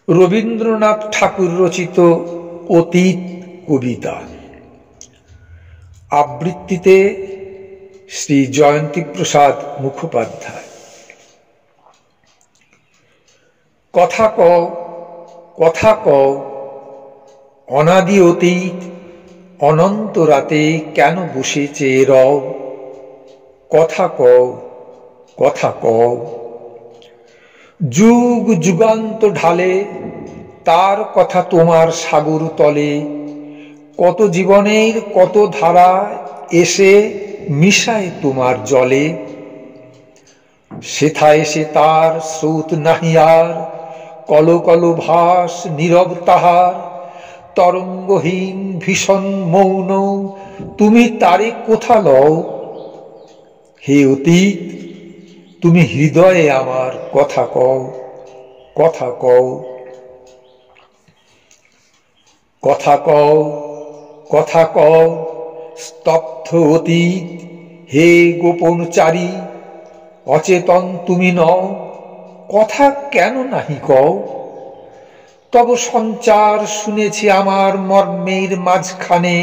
রবীন্দ্রনাথ ঠাকুর রচিত অতীত কবিতা, আবৃত্তিতে শ্রী জয়ন্তী প্রসাদ মুখোপাধ্যায়। কথা কও, কথা কও, অনাদি অতীত অনন্ত রাতে কেন বসে চেয়ে রও? কথা কও, কথা কও। যুগ যুগান্ত ঢালে তার কথা তোমার সাগর তলে, কত জীবনের কত ধারা এসে মিশায় তোমার জলে। সেথা এসে তার স্রোত নাহি আর, কল কল ভাস নীরব তাহার। তরঙ্গহীন ভীষণ মৌন, তুমি তারে কোথা লও? হে অতীত, তুমি হৃদয়ে আমার কথা কও, কথা কও। কথা কও, কথা কও, স্তব্ধ অতীত হে গোপন চারি, অচেতন তুমি নও, কথা কেন নাহি কও? তব সঞ্চার শুনেছি আমার মর্মের মাঝখানে,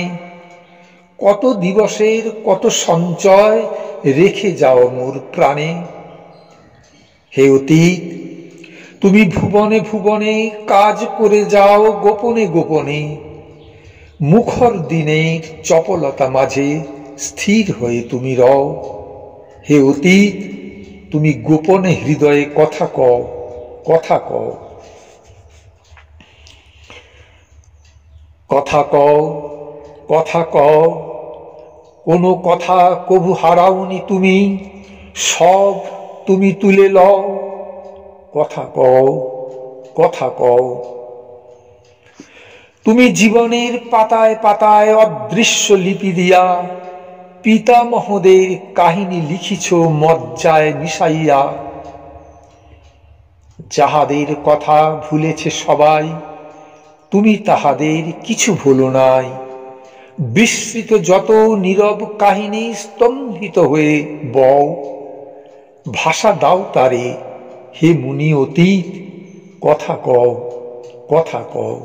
কত দিবসের কত সঞ্চয় রেখে যাও মোর প্রাণে। হে অতীত, তুমি ভুবনে ভুবনে কাজ করে যাও গোপনে গোপনে, মুখর দিনের চপলতা মাঝে স্থির হয়ে তুমি রও। হে অতীত, তুমি গোপনে হৃদয়ে কথা কও, কথা কও। কথা কও, কথা কও, কোনো কথা কভু হারাওনি তুমি, সব তুমি তুলে লও। কথা কও, কথা কও। তুমি জীবনের পাতায় পাতায় অদৃশ্য লিপি দিয়া পিতামহদের কাহিনী লিখিছ মজ্জায় মিশাইয়া। যাহাদের কথা ভুলেছে সবাই, তুমি তাহাদের কিছু ভুলো নাই। বিস্মৃত যত নীরব কাহিনী স্তম্ভিত হয়ে বও, ভাষা দাও তারে হে মুনি অতীত, কথা কও, কথা কও।